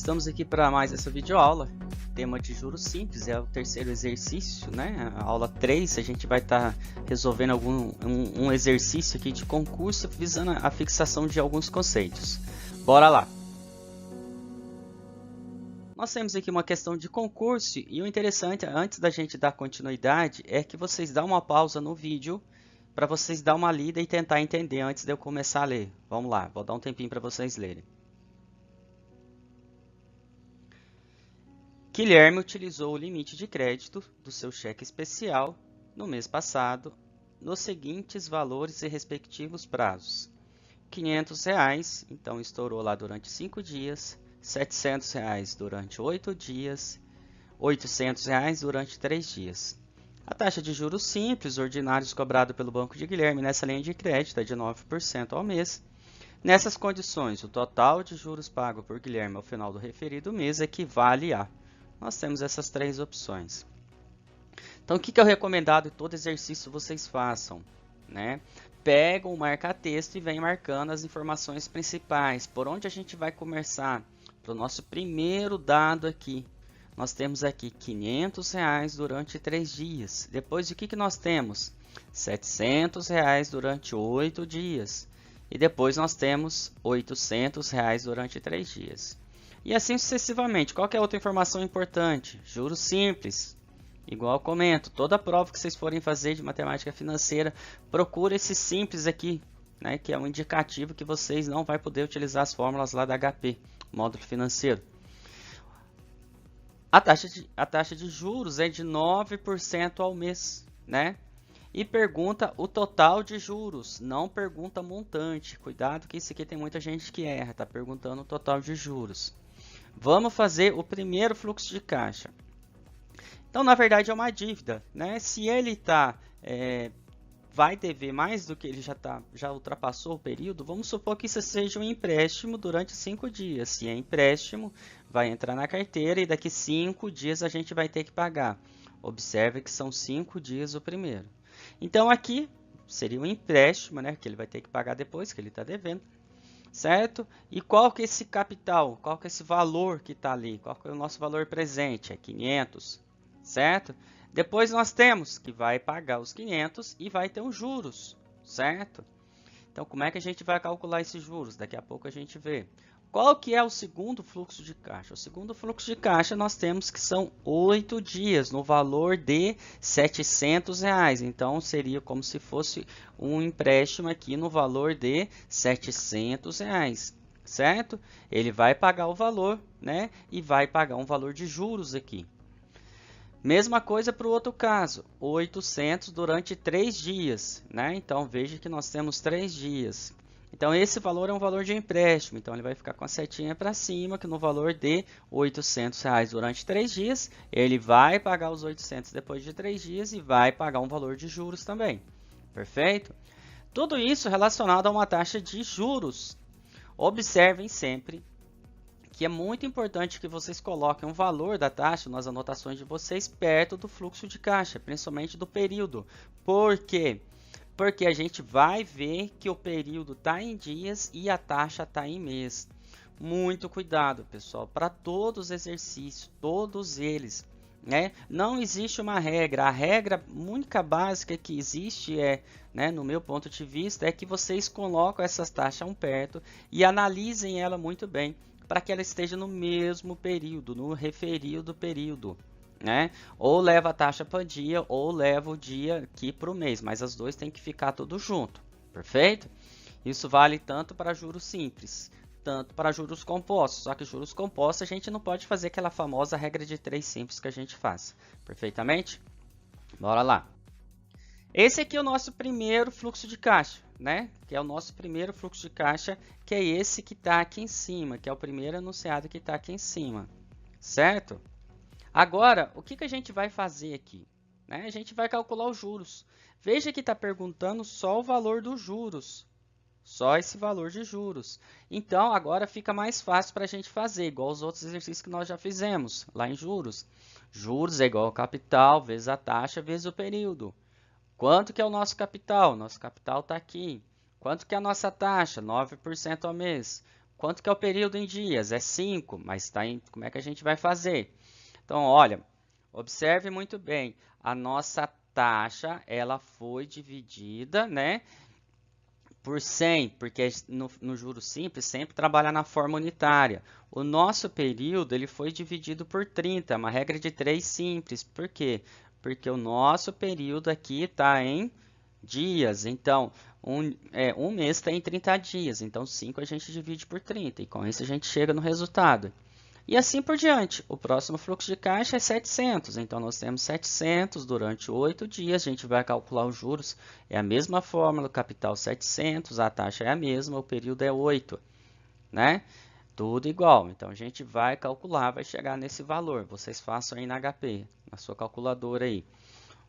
Estamos aqui para mais essa videoaula. Tema de juros simples, é o terceiro exercício, né? A aula 3, a gente vai estar resolvendo um exercício aqui de concurso visando a fixação de alguns conceitos. Bora lá! Nós temos aqui uma questão de concurso e o interessante, antes da gente dar continuidade, é que vocês dão uma pausa no vídeo para vocês dar uma lida e tentar entender antes de eu começar a ler. Vamos lá, vou dar um tempinho para vocês lerem. Guilherme utilizou o limite de crédito do seu cheque especial no mês passado nos seguintes valores e respectivos prazos. R$ 500, então estourou lá durante 5 dias, R$ 700 durante 8 dias, R$ 800 durante 3 dias. A taxa de juros simples ordinários cobrado pelo Banco de Guilherme nessa linha de crédito é de 9% ao mês. Nessas condições, o total de juros pago por Guilherme ao final do referido mês equivale a... Nós temos essas três opções. Então, o que é o recomendado em todo exercício vocês façam? Né? Pegam o marca-texto e vem marcando as informações principais. Por onde a gente vai começar? Para o nosso primeiro dado aqui. Nós temos aqui R$ 500 durante 3 dias. Depois, o que nós temos? R$ 700 durante 8 dias. E depois nós temos R$ 800 durante 3 dias. E assim sucessivamente. Qual que é outra informação importante? Juros simples. Igual eu comento, toda prova que vocês forem fazer de matemática financeira, procure esse simples aqui, né, que é um indicativo que vocês não vão poder utilizar as fórmulas lá da HP, módulo financeiro. A taxa de juros é de 9% ao mês, né? E pergunta o total de juros, não pergunta montante. Cuidado que isso aqui tem muita gente que erra, tá perguntando o total de juros. Vamos fazer o primeiro fluxo de caixa. Então, na verdade, é uma dívida, né? Se ele vai dever mais do que ele já ultrapassou o período, vamos supor que isso seja um empréstimo durante 5 dias. Se é empréstimo, vai entrar na carteira e daqui 5 dias a gente vai ter que pagar. Observe que são 5 dias o primeiro. Então, aqui seria um empréstimo, né? Que ele vai ter que pagar depois, que ele está devendo. Certo? E qual que é esse capital? Qual que é esse valor que está ali? Qual que é o nosso valor presente? É 500, certo? Depois nós temos que vai pagar os 500 e vai ter os juros, certo? Então, como é que a gente vai calcular esses juros? Daqui a pouco a gente vê. Qual que é o segundo fluxo de caixa? O segundo fluxo de caixa nós temos que são 8 dias, no valor de R$ 700. Então, seria como se fosse um empréstimo aqui no valor de R$ 700, certo? Ele vai pagar o valor, né? E vai pagar um valor de juros aqui. Mesma coisa para o outro caso, 800 durante 3 dias, né? Então, veja que nós temos 3 dias. Então, esse valor é um valor de empréstimo. Então, ele vai ficar com a setinha para cima, que no valor de R$ 800 durante 3 dias, ele vai pagar os 800 depois de 3 dias e vai pagar um valor de juros também. Perfeito? Tudo isso relacionado a uma taxa de juros. Observem sempre que é muito importante que vocês coloquem o valor da taxa nas anotações de vocês perto do fluxo de caixa, principalmente do período. Por quê? Porque a gente vai ver que o período está em dias e a taxa está em mês. Muito cuidado, pessoal, para todos os exercícios, todos eles. Né? Não existe uma regra. A regra única básica que existe no meu ponto de vista, é que vocês colocam essas taxas perto e analisem ela muito bem para que ela esteja no mesmo período, no referido período. Né? Ou leva a taxa para o dia, ou leva o dia aqui para o mês, mas as duas tem que ficar tudo junto, perfeito? Isso vale tanto para juros simples, tanto para juros compostos, só que juros compostos a gente não pode fazer aquela famosa regra de 3 simples que a gente faz, perfeitamente? Bora lá! Esse aqui é o nosso primeiro fluxo de caixa, né? Que é o nosso primeiro fluxo de caixa, que é esse que está aqui em cima, que é o primeiro enunciado que está aqui em cima, certo? Agora, o que a gente vai fazer aqui? Né? A gente vai calcular os juros. Veja que está perguntando só o valor dos juros. Só esse valor de juros. Então, agora fica mais fácil para a gente fazer, igual os outros exercícios que nós já fizemos, lá em juros. Juros é igual ao capital, vezes a taxa, vezes o período. Quanto que é o nosso capital? Nosso capital está aqui. Quanto que é a nossa taxa? 9% ao mês. quanto que é o período em dias? É 5, mas tá em, como é que a gente vai fazer? Então, olha, observe muito bem, a nossa taxa, ela foi dividida, né, por 100, porque no juro simples sempre trabalha na forma unitária. O nosso período ele foi dividido por 30, uma regra de 3 simples. Por quê? Porque o nosso período aqui está em dias. Então, um mês está em 30 dias. Então, 5 a gente divide por 30. E com isso a gente chega no resultado. E assim por diante. O próximo fluxo de caixa é 700. Então, nós temos 700 durante 8 dias. A gente vai calcular os juros. É a mesma fórmula, capital 700, a taxa é a mesma, o período é 8. Né? Tudo igual. Então, a gente vai calcular, vai chegar nesse valor. Vocês façam aí na HP, na sua calculadora aí.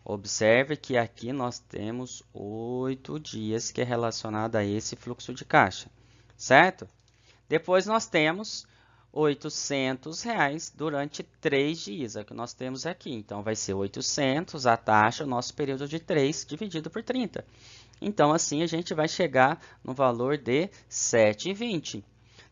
Observe que aqui nós temos 8 dias que é relacionado a esse fluxo de caixa. Certo? Depois nós temos R$800 durante 3 dias, é o que nós temos aqui. Então, vai ser 800, a taxa, o nosso período de 3, dividido por 30. Então, assim, a gente vai chegar no valor de 7,20.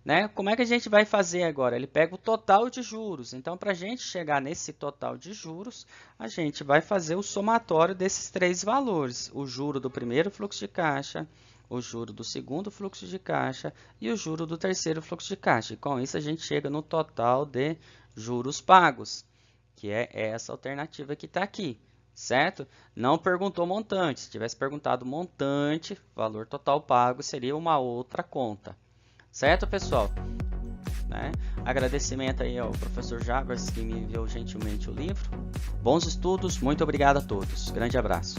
Né? Como é que a gente vai fazer agora? Ele pega o total de juros. Então, para a gente chegar nesse total de juros, a gente vai fazer o somatório desses 3 valores. O juro do primeiro fluxo de caixa, o juro do segundo fluxo de caixa e o juro do terceiro fluxo de caixa. E com isso a gente chega no total de juros pagos, que é essa alternativa que está aqui, certo? Não perguntou montante. Se tivesse perguntado montante, valor total pago, seria uma outra conta. Certo, pessoal? Né? Agradecimento aí ao professor Jabras, que me enviou gentilmente o livro. Bons estudos, muito obrigado a todos. Grande abraço.